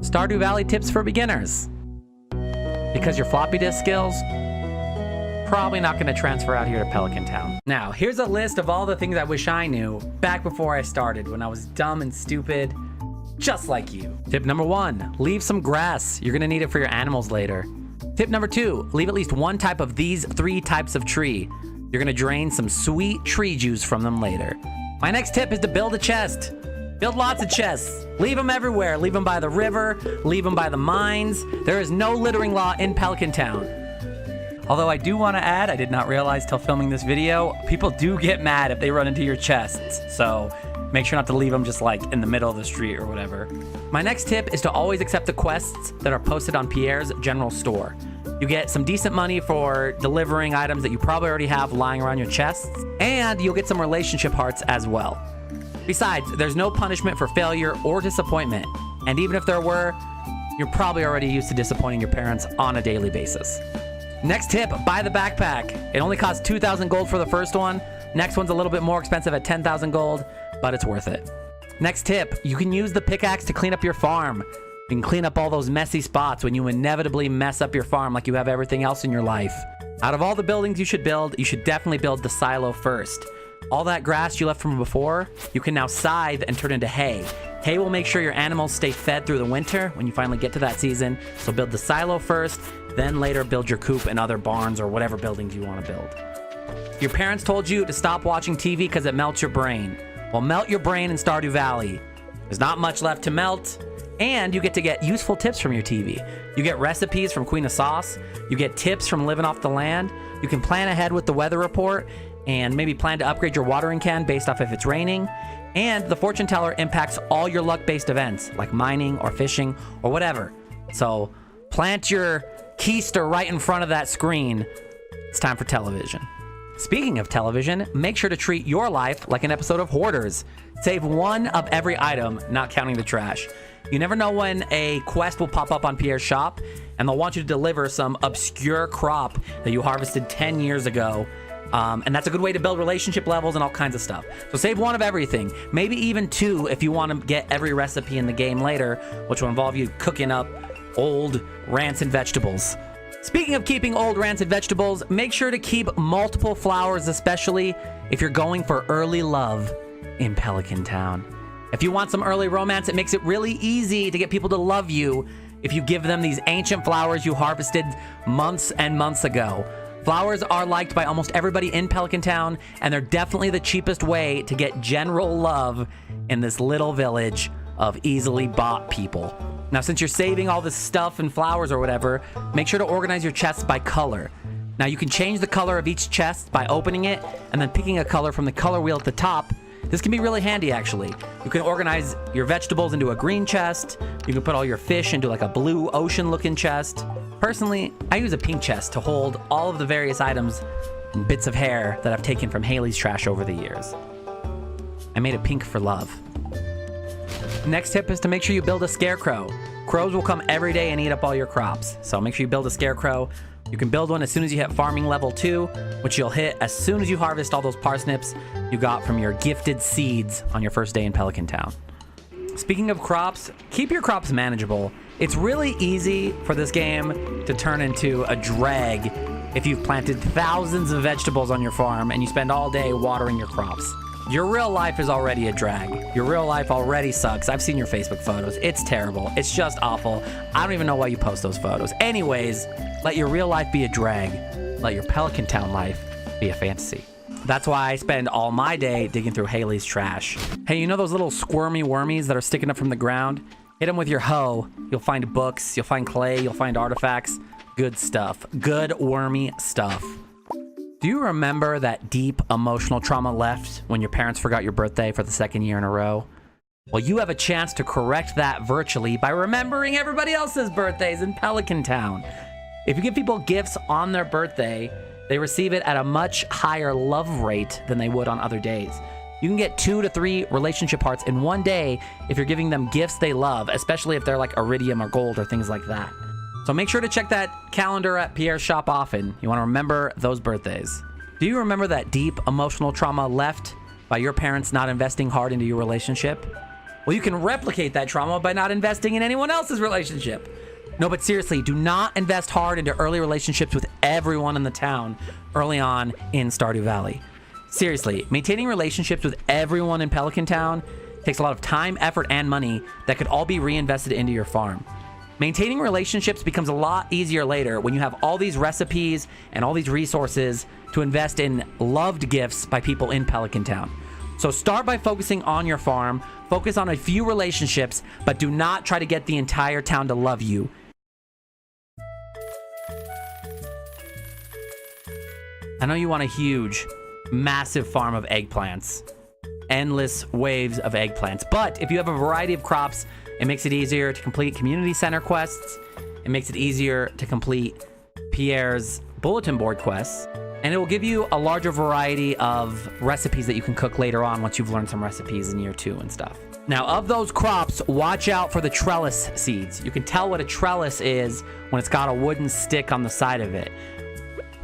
Stardew Valley tips for beginners. Because your floppy disk skills, probably not going to transfer out here to Pelican Town. Now, here's a list of all the things I wish I knew back before I started, when I was dumb and stupid, just like you. Tip number 1, leave some grass. You're going to need it for your animals later. Tip number 2, leave at least one type of these 3 types of tree. You're going to drain some sweet tree juice from them later. My next tip is to build a chest. Build lots of chests. Leave them everywhere. Leave them by the river. Leave them by the mines. There is no littering law in Pelican Town. Although I do want to add, I did not realize till filming this video, people do get mad if they run into your chests. So make sure not to leave them just like in the middle of the street or whatever. My next tip is to always accept the quests that are posted on Pierre's general store. You get some decent money for delivering items that you probably already have lying around your chests, and you'll get some relationship hearts as well. Besides, there's no punishment for failure or disappointment, and even if there were, you're probably already used to disappointing your parents on a daily basis. Next tip, buy the backpack. It only costs 2,000 gold for the first one. Next one's a little bit more expensive at 10,000 gold, but it's worth it. Next tip, you can use the pickaxe to clean up your farm. You can clean up all those messy spots when you inevitably mess up your farm like you have everything else in your life. Out of all the buildings you should definitely build the silo first. All that grass you left from before, you can now scythe and turn into hay. Hay will make sure your animals stay fed through the winter when you finally get to that season. So build the silo first, then later build your coop and other barns or whatever buildings you want to build. Your parents told you to stop watching TV because it melts your brain. Well, melt your brain in Stardew Valley. There's not much left to melt, and you get to get useful tips from your TV. You get recipes from Queen of Sauce. You get tips from living off the land. You can plan ahead with the weather report and maybe plan to upgrade your watering can based off if it's raining. And the fortune teller impacts all your luck-based events like mining or fishing or whatever. So plant your keister right in front of that screen. It's time for television. Speaking of television, make sure to treat your life like an episode of Hoarders. Save one of every item, not counting the trash. You never know when a quest will pop up on Pierre's shop, and they'll want you to deliver some obscure crop that you harvested 10 years ago. And that's a good way to build relationship levels and all kinds of stuff. So save one of everything, maybe even 2 if you want to get every recipe in the game later, which will involve you cooking up old rancid vegetables. Speaking of keeping old rancid vegetables, make sure to keep multiple flowers, especially if you're going for early love in Pelican Town. If you want some early romance, it makes it really easy to get people to love you if you give them these ancient flowers you harvested months and months ago. Flowers are liked by almost everybody in Pelican Town, and they're definitely the cheapest way to get general love in this little village of easily bought people. Now, since you're saving all this stuff and flowers or whatever, make sure to organize your chests by color. Now, you can change the color of each chest by opening it and then picking a color from the color wheel at the top. This can be really handy, actually. You can organize your vegetables into a green chest. You can put all your fish into like a blue ocean-looking chest. Personally, I use a pink chest to hold all of the various items and bits of hair that I've taken from Haley's trash over the years. I made it pink for love. Next tip is to make sure you build a scarecrow. Crows will come every day and eat up all your crops, so make sure you build a scarecrow. You can build one as soon as you hit farming level 2, which you'll hit as soon as you harvest all those parsnips you got from your gifted seeds on your first day in Pelican Town. Speaking of crops, keep your crops manageable. It's really easy for this game to turn into a drag if you've planted thousands of vegetables on your farm and you spend all day watering your crops. Your real life is already a drag. Your real life already sucks. I've seen your Facebook photos. It's terrible. It's just awful. I don't even know why you post those photos. Anyways, let your real life be a drag. Let your Pelican Town life be a fantasy. That's why I spend all my day digging through Haley's trash. Hey, you know those little squirmy wormies that are sticking up from the ground? Hit them with your hoe. You'll find books, you'll find clay, you'll find artifacts. Good stuff. Good wormy stuff. Do you remember that deep emotional trauma left when your parents forgot your birthday for the 2nd year in a row? Well, you have a chance to correct that virtually by remembering everybody else's birthdays in Pelican Town. If you give people gifts on their birthday, they receive it at a much higher love rate than they would on other days. You can get 2 to 3 relationship hearts in one day if you're giving them gifts they love, especially if they're like iridium or gold or things like that. So make sure to check that calendar at Pierre's shop often. You want to remember those birthdays. Do you remember that deep emotional trauma left by your parents not investing hard into your relationship? Well, you can replicate that trauma by not investing in anyone else's relationship. No, but seriously, do not invest hard into early relationships with everyone in the town early on in Stardew Valley. Seriously, maintaining relationships with everyone in Pelican Town takes a lot of time, effort, and money that could all be reinvested into your farm. Maintaining relationships becomes a lot easier later when you have all these recipes and all these resources to invest in loved gifts by people in Pelican Town. So start by focusing on your farm, focus on a few relationships, but do not try to get the entire town to love you. I know you want a huge, massive farm of eggplants. Endless waves of eggplants. But if you have a variety of crops, it makes it easier to complete community center quests. It makes it easier to complete Pierre's bulletin board quests. And it will give you a larger variety of recipes that you can cook later on once you've learned some recipes in year 2 and stuff. Now, of those crops, watch out for the Trellis Seeds. You can tell what a trellis is when it's got a wooden stick on the side of it.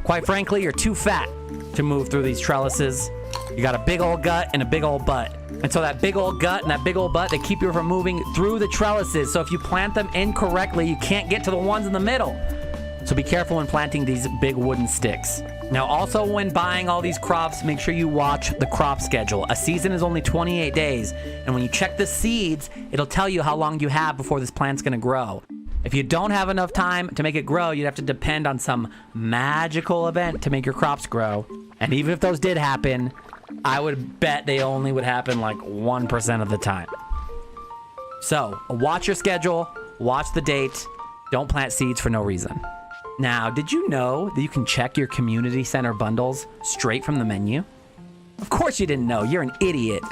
Quite frankly, you're too fat to move through these trellises. You got a big old gut and a big old butt. And so that big old gut and that big old butt, they keep you from moving through the trellises. So if you plant them incorrectly, you can't get to the ones in the middle. So be careful when planting these big wooden sticks. Now, also when buying all these crops, make sure you watch the crop schedule. A season is only 28 days. And when you check the seeds, it'll tell you how long you have before this plant's gonna grow. If you don't have enough time to make it grow, you'd have to depend on some magical event to make your crops grow. And even if those did happen, I would bet they only would happen like 1% of the time. So, watch your schedule, watch the date, don't plant seeds for no reason. Now, did you know that you can check your community center bundles straight from the menu? Of course you didn't know. You're an idiot.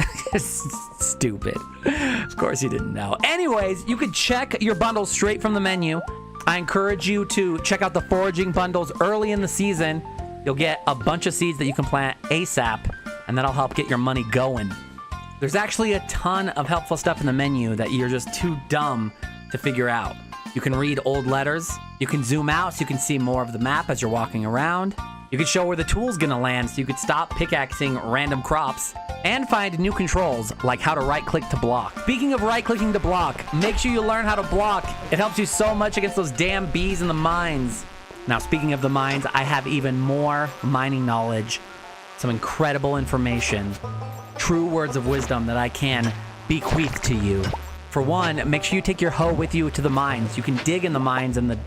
Stupid. Of course you didn't know. Anyways, you can check your bundles straight from the menu. I encourage you to check out the foraging bundles early in the season. You'll get a bunch of seeds that you can plant ASAP, and that'll help get your money going. There's actually a ton of helpful stuff in the menu that you're just too dumb to figure out. You can read old letters. You can zoom out so you can see more of the map as you're walking around. You can show where the tool's gonna land so you could stop pickaxing random crops and find new controls like how to right-click to block. Speaking of right-clicking to block, make sure you learn how to block. It helps you so much against those damn bees in the mines. Now, speaking of the mines, I have even more mining knowledge, some incredible information, true words of wisdom that I can bequeath to you. For one, make sure you take your hoe with you to the mines. You can dig in the mines and the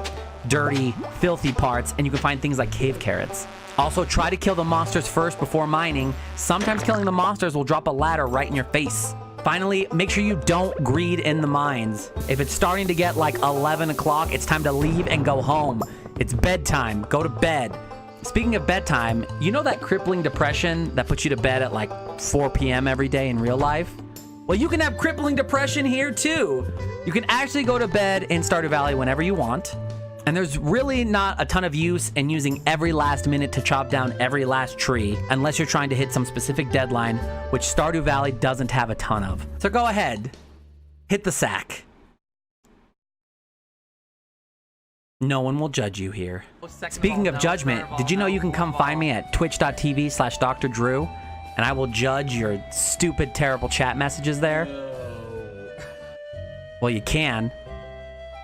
dirty, filthy parts, and you can find things like cave carrots. Also, try to kill the monsters first before mining. Sometimes killing the monsters will drop a ladder right in your face. Finally, make sure you don't greed in the mines. If it's starting to get like 11 o'clock, it's time to leave and go home. It's bedtime. Go to bed. Speaking of bedtime, you know that crippling depression that puts you to bed at like 4 p.m. every day in real life? Well, you can have crippling depression here too. You can actually go to bed in Stardew Valley whenever you want. And there's really not a ton of use in using every last minute to chop down every last tree, unless you're trying to hit some specific deadline, which Stardew Valley doesn't have a ton of. So go ahead, hit the sack. No one will judge you here. Speaking of judgment, did you know you can come find me at twitch.tv/Dr. Drew, and I will judge your stupid, terrible chat messages there? Well, you can.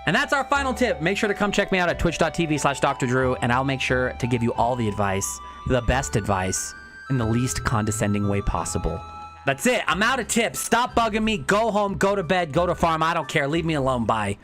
And that's our final tip. Make sure to come check me out at twitch.tv/Dr. Drew, and I'll make sure to give you all the advice, the best advice, in the least condescending way possible. That's it. I'm out of tips. Stop bugging me. Go home, go to bed, go to farm. I don't care. Leave me alone. Bye.